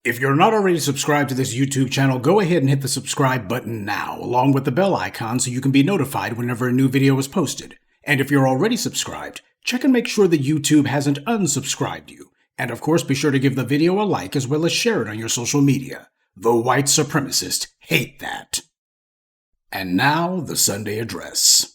If you're not already subscribed to this YouTube channel, go ahead and hit the subscribe button now, along with the bell icon so you can be notified whenever a new video is posted. And if you're already subscribed, check and make sure that YouTube hasn't unsubscribed you. And of course, be sure to give the video a like as well as share it on your social media. The white supremacists hate that. And now, the Sunday address.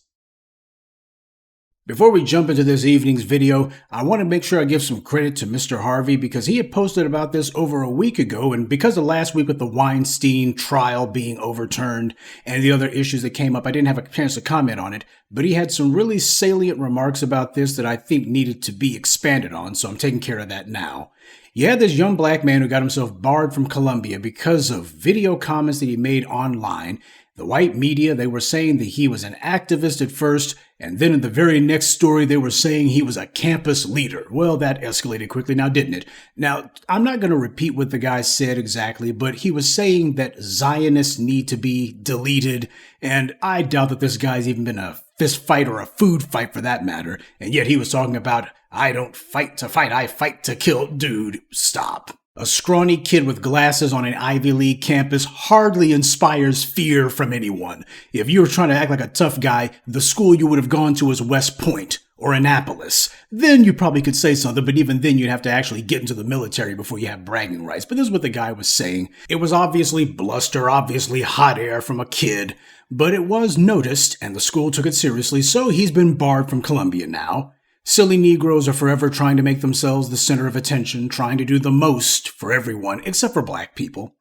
Before we jump into this evening's video, I want to make sure I give some credit to Mr. Harvey because he had posted about this over a week ago, and because of last week with the Weinstein trial being overturned and the other issues that came up, I didn't have a chance to comment on it, but he had some really salient remarks about this that I think needed to be expanded on, so I'm taking care of that now. You had this young black man who got himself barred from Columbia because of video comments that he made online. The white media, they were saying that he was an activist at first, and then in the very next story, they were saying he was a campus leader. Well, that escalated quickly now, didn't it? Now, I'm not going to repeat what the guy said exactly, but he was saying that Zionists need to be deleted, and I doubt that this guy's even been a fist fight or a food fight for that matter, and yet he was talking about, I don't fight to fight, I fight to kill. Dude, stop. A scrawny kid with glasses on an Ivy League campus hardly inspires fear from anyone. If you were trying to act like a tough guy, the school you would have gone to was West Point or Annapolis. Then you probably could say something, but even then you'd have to actually get into the military before you have bragging rights. But this is what the guy was saying. It was obviously bluster, obviously hot air from a kid, but it was noticed and the school took it seriously, so he's been barred from Columbia now. Silly Negroes are forever trying to make themselves the center of attention, trying to do the most for everyone, except for black people.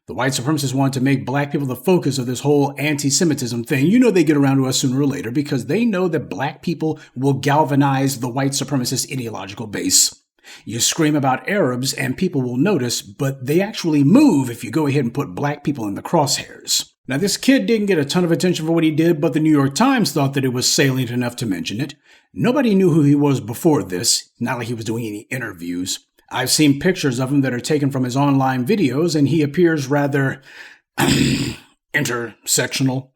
The white supremacists want to make black people the focus of this whole anti-Semitism thing. You know they get around to us sooner or later because they know that black people will galvanize the white supremacist ideological base. You scream about Arabs and people will notice, but they actually move if you go ahead and put black people in the crosshairs. Now, this kid didn't get a ton of attention for what he did, but the New York Times thought that it was salient enough to mention it. Nobody knew who he was before this, not like he was doing any interviews. I've seen pictures of him that are taken from his online videos, and he appears rather intersectional.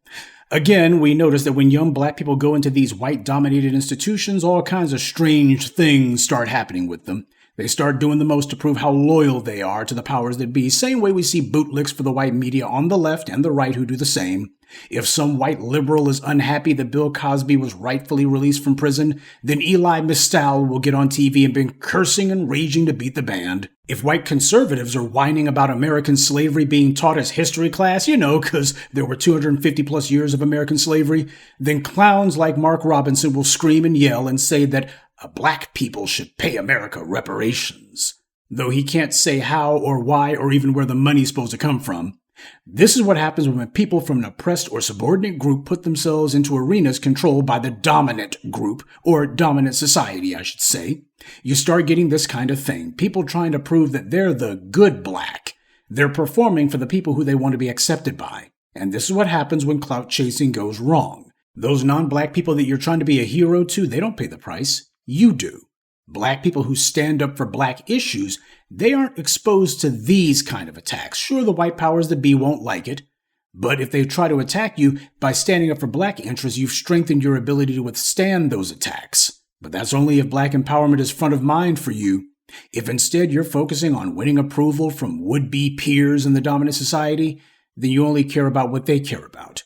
Again, we notice that when young black people go into these white-dominated institutions, all kinds of strange things start happening with them. They start doing the most to prove how loyal they are to the powers that be, same way we see bootlicks for the white media on the left and the right who do the same. If some white liberal is unhappy that Bill Cosby was rightfully released from prison, then Eli Mistal will get on TV and begin cursing and raging to beat the band. If white conservatives are whining about American slavery being taught as history class, because there were 250 plus years of American slavery, then clowns like Mark Robinson will scream and yell and say that black people should pay America reparations, though he can't say how or why or even where the money's supposed to come from. This is what happens when people from an oppressed or subordinate group put themselves into arenas controlled by the dominant group, or dominant society, I should say. You start getting this kind of thing. People trying to prove that they're the good black. They're performing for the people who they want to be accepted by. And this is what happens when clout chasing goes wrong. Those non-black people that you're trying to be a hero to, they don't pay the price. You do. Black people who stand up for black issues, they aren't exposed to these kind of attacks. Sure, the white powers that be won't like it, but if they try to attack you by standing up for black interests, you've strengthened your ability to withstand those attacks. But that's only if black empowerment is front of mind for you. If instead you're focusing on winning approval from would-be peers in the dominant society, then you only care about what they care about.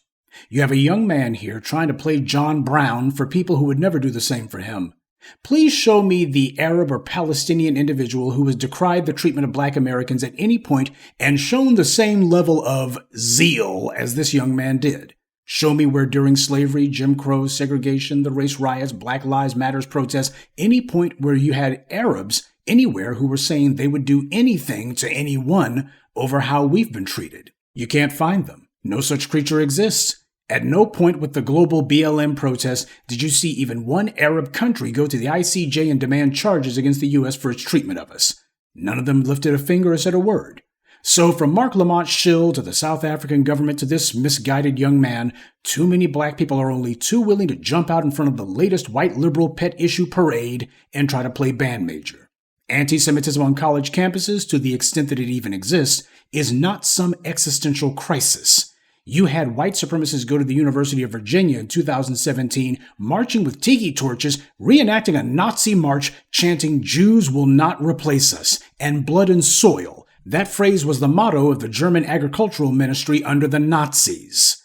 You have a young man here trying to play John Brown for people who would never do the same for him. Please show me the Arab or Palestinian individual who has decried the treatment of black Americans at any point and shown the same level of zeal as this young man did. Show me where during slavery, Jim Crow, segregation, the race riots, Black Lives Matters protests, any point where you had Arabs anywhere who were saying they would do anything to anyone over how we've been treated. You can't find them. No such creature exists. At no point with the global BLM protests did you see even one Arab country go to the ICJ and demand charges against the U.S. for its treatment of us. None of them lifted a finger or said a word. So from Mark Lamont Schill to the South African government to this misguided young man, too many black people are only too willing to jump out in front of the latest white liberal pet issue parade and try to play band major. Anti-Semitism on college campuses, to the extent that it even exists, is not some existential crisis. You had white supremacists go to the University of Virginia in 2017, marching with tiki torches, reenacting a Nazi march, chanting, "Jews will not replace us," and blood and soil. That phrase was the motto of the German agricultural ministry under the Nazis.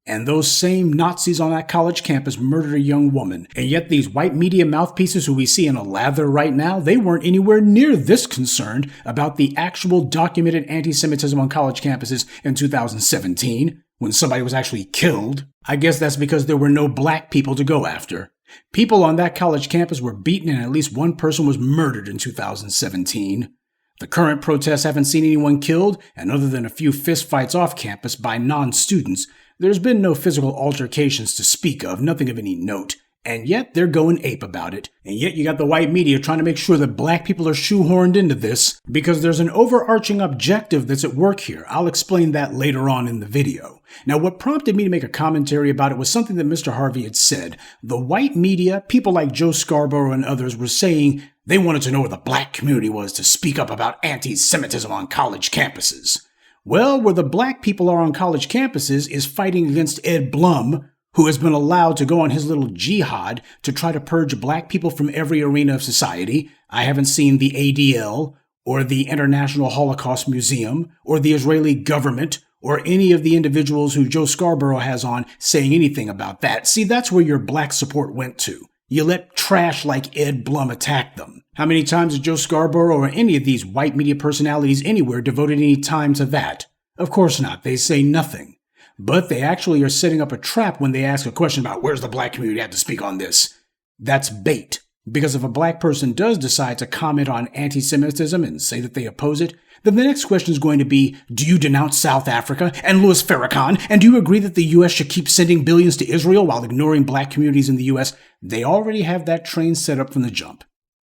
And those same Nazis on that college campus murdered a young woman. And yet these white media mouthpieces who we see in a lather right now, they weren't anywhere near this concerned about the actual documented anti-Semitism on college campuses in 2017, when somebody was actually killed. I guess that's because there were no black people to go after. People on that college campus were beaten and at least one person was murdered in 2017. The current protests haven't seen anyone killed, and other than a few fistfights off campus by non-students, there's been no physical altercations to speak of, nothing of any note. And yet they're going ape about it. And yet you got the white media trying to make sure that black people are shoehorned into this because there's an overarching objective that's at work here. I'll explain that later on in the video. Now, what prompted me to make a commentary about it was something that Mr. Harvey had said. The white media, people like Joe Scarborough and others, were saying they wanted to know where the black community was to speak up about anti-Semitism on college campuses. Well, where the black people are on college campuses is fighting against Ed Blum, who has been allowed to go on his little jihad to try to purge black people from every arena of society. I haven't seen the ADL, or the International Holocaust Museum, or the Israeli government, or any of the individuals who Joe Scarborough has on saying anything about that. See, that's where your black support went to. You let trash like Ed Blum attack them. How many times has Joe Scarborough or any of these white media personalities anywhere devoted any time to that? Of course not. They say nothing. But they actually are setting up a trap when they ask a question about where's the black community at to speak on this. That's bait. Because if a black person does decide to comment on anti-Semitism and say that they oppose it, then the next question is going to be, do you denounce South Africa and Louis Farrakhan? And do you agree that the U.S. should keep sending billions to Israel while ignoring black communities in the U.S.? They already have that train set up from the jump.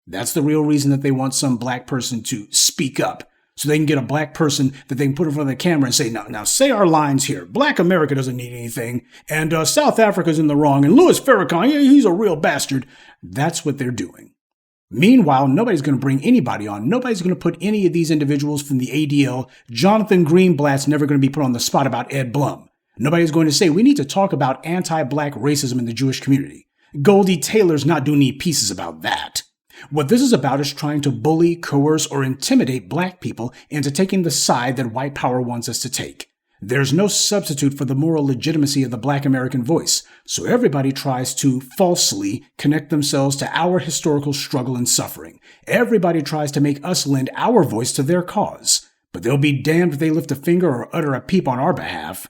That's the real reason that they want some black person to speak up, so they can get a black person that they can put in front of the camera and say, now say our lines here. Black America doesn't need anything, and South Africa's in the wrong, and Louis Farrakhan, yeah, he's a real bastard. That's what they're doing. Meanwhile, nobody's going to bring anybody on. Nobody's going to put any of these individuals from the ADL. Jonathan Greenblatt's never going to be put on the spot about Ed Blum. Nobody's going to say, we need to talk about anti-black racism in the Jewish community. Goldie Taylor's not doing any pieces about that. What this is about is trying to bully, coerce, or intimidate black people into taking the side that white power wants us to take. There's no substitute for the moral legitimacy of the black American voice, so everybody tries to falsely connect themselves to our historical struggle and suffering. Everybody tries to make us lend our voice to their cause, but they'll be damned if they lift a finger or utter a peep on our behalf.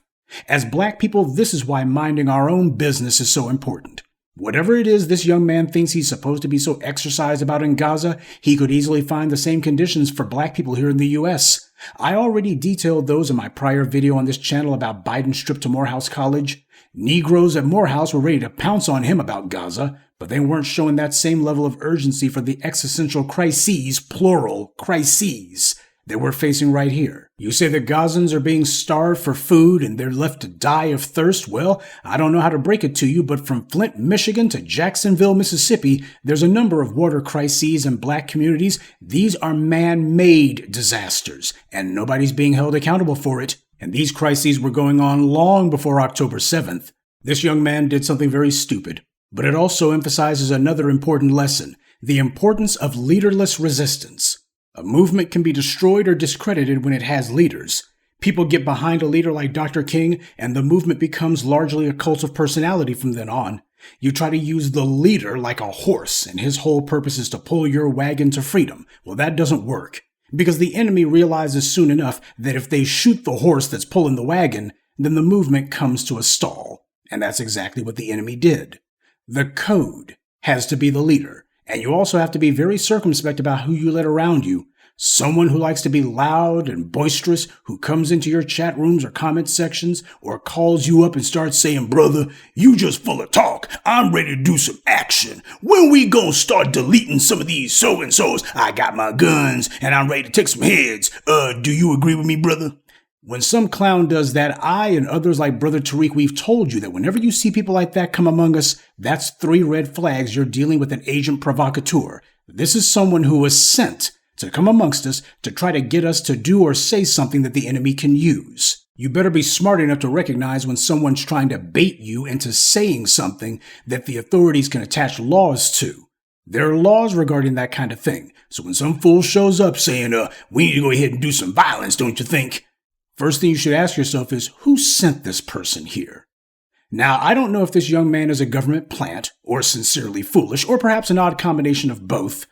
As black people, this is why minding our own business is so important. Whatever it is this young man thinks he's supposed to be so exercised about in Gaza, he could easily find the same conditions for black people here in the U.S. I already detailed those in my prior video on this channel about Biden's trip to Morehouse College. Negroes at Morehouse were ready to pounce on him about Gaza, but they weren't showing that same level of urgency for the existential crises, plural, crises, that we're facing right here. You say the Gazans are being starved for food and they're left to die of thirst? Well, I don't know how to break it to you, but from Flint, Michigan to Jacksonville, Mississippi, there's a number of water crises in black communities. These are man-made disasters, and nobody's being held accountable for it. And these crises were going on long before October 7th. This young man did something very stupid, but it also emphasizes another important lesson, the importance of leaderless resistance. A movement can be destroyed or discredited when it has leaders. People get behind a leader like Dr. King, and the movement becomes largely a cult of personality from then on. You try to use the leader like a horse, and his whole purpose is to pull your wagon to freedom. Well, that doesn't work, because the enemy realizes soon enough that if they shoot the horse that's pulling the wagon, then the movement comes to a stall. And that's exactly what the enemy did. The code has to be the leader. And you also have to be very circumspect about who you let around you. Someone who likes to be loud and boisterous, who comes into your chat rooms or comment sections, or calls you up and starts saying, brother, you just full of talk. I'm ready to do some action. When we gonna start deleting some of these so-and-sos? I got my guns and I'm ready to take some heads. Do you agree with me, brother? When some clown does that, I and others like Brother Tariq, we've told you that whenever you see people like that come among us, that's 3 red flags. You're dealing with an agent provocateur. This is someone who was sent to come amongst us to try to get us to do or say something that the enemy can use. You better be smart enough to recognize when someone's trying to bait you into saying something that the authorities can attach laws to. There are laws regarding that kind of thing. So when some fool shows up saying, we need to go ahead and do some violence, don't you think? First thing you should ask yourself is, who sent this person here? Now, I don't know if this young man is a government plant, or sincerely foolish, or perhaps an odd combination of both.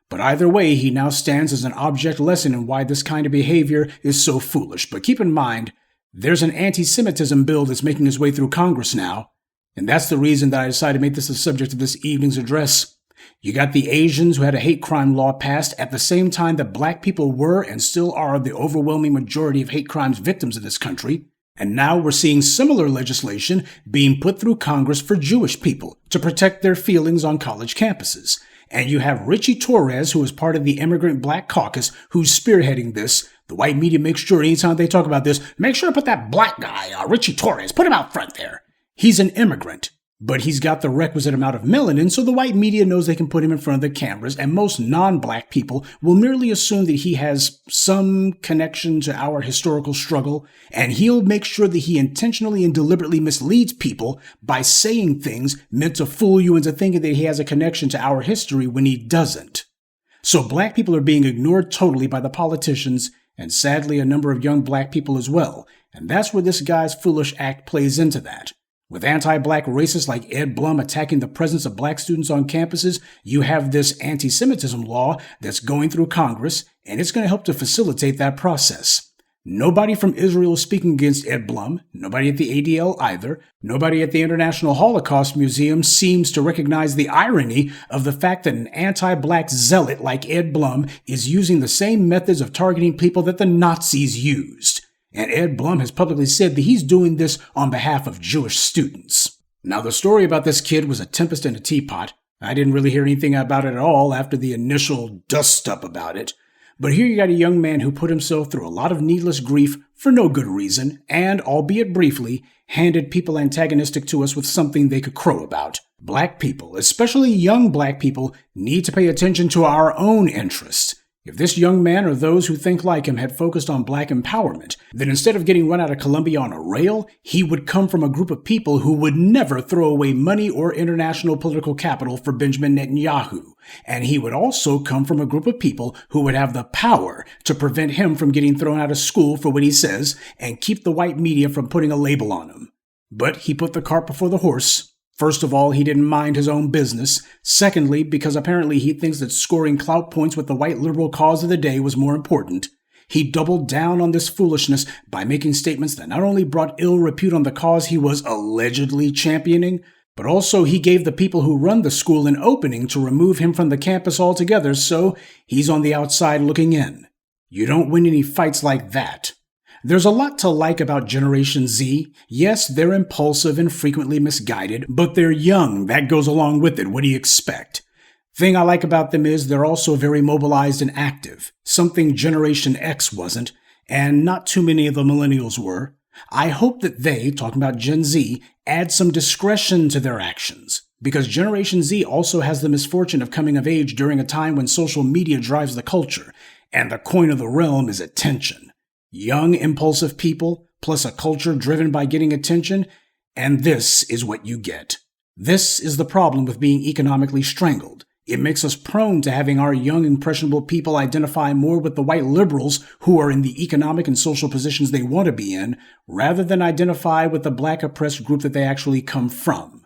But either way, he now stands as an object lesson in why this kind of behavior is so foolish. But keep in mind, there's an anti-Semitism bill that's making its way through Congress now. And that's the reason that I decided to make this the subject of this evening's address. You got the Asians who had a hate crime law passed at the same time that black people were and still are the overwhelming majority of hate crimes victims in this country. And now we're seeing similar legislation being put through Congress for Jewish people to protect their feelings on college campuses. And you have Richie Torres, who is part of the Immigrant Black Caucus, who's spearheading this. The white media makes sure anytime they talk about this, make sure to put that black guy, Richie Torres, put him out front there. He's an immigrant, but he's got the requisite amount of melanin, so the white media knows they can put him in front of the cameras, and most non-black people will merely assume that he has some connection to our historical struggle, and he'll make sure that he intentionally and deliberately misleads people by saying things meant to fool you into thinking that he has a connection to our history when he doesn't. So black people are being ignored totally by the politicians, and sadly a number of young black people as well, and that's where this guy's foolish act plays into that. With anti-black racists like Ed Blum attacking the presence of black students on campuses, you have this anti-Semitism law that's going through Congress, and it's going to help to facilitate that process. Nobody from Israel is speaking against Ed Blum, nobody at the ADL either, nobody at the International Holocaust Museum seems to recognize the irony of the fact that an anti-black zealot like Ed Blum is using the same methods of targeting people that the Nazis used. And Ed Blum has publicly said that he's doing this on behalf of Jewish students. Now, the story about this kid was a tempest in a teapot. I didn't really hear anything about it at all after the initial dust-up about it. But here you got a young man who put himself through a lot of needless grief for no good reason, and, albeit briefly, handed people antagonistic to us with something they could crow about. Black people, especially young black people, need to pay attention to our own interests. If this young man or those who think like him had focused on black empowerment, then instead of getting run out of Columbia on a rail, he would come from a group of people who would never throw away money or international political capital for Benjamin Netanyahu. And he would also come from a group of people who would have the power to prevent him from getting thrown out of school for what he says and keep the white media from putting a label on him. But he put the cart before the horse. First of all, he didn't mind his own business. Secondly, because apparently he thinks that scoring clout points with the white liberal cause of the day was more important. He doubled down on this foolishness by making statements that not only brought ill repute on the cause he was allegedly championing, but also he gave the people who run the school an opening to remove him from the campus altogether, so he's on the outside looking in. You don't win any fights like that. There's a lot to like about Generation Z. Yes, they're impulsive and frequently misguided, but they're young. That goes along with it. What do you expect? Thing I like about them is they're also very mobilized and active, something Generation X wasn't, and not too many of the millennials were. I hope that they, talking about Gen Z, add some discretion to their actions, because Generation Z also has the misfortune of coming of age during a time when social media drives the culture, and the coin of the realm is attention. Young, impulsive people, plus a culture driven by getting attention, and this is what you get. This is the problem with being economically strangled. It makes us prone to having our young, impressionable people identify more with the white liberals who are in the economic and social positions they want to be in, rather than identify with the black oppressed group that they actually come from.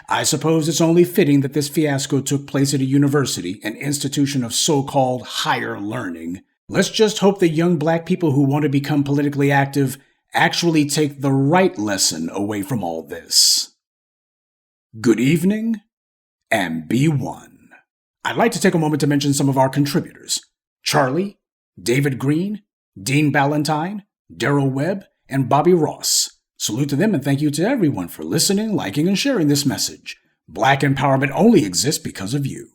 I suppose it's only fitting that this fiasco took place at a university, an institution of so-called higher learning. Let's just hope that young black people who want to become politically active actually take the right lesson away from all this. Good evening, and be one. I'd like to take a moment to mention some of our contributors. Charlie, David Green, Dean Ballantyne, Daryl Webb, and Bobby Ross. Salute to them and thank you to everyone for listening, liking, and sharing this message. Black empowerment only exists because of you.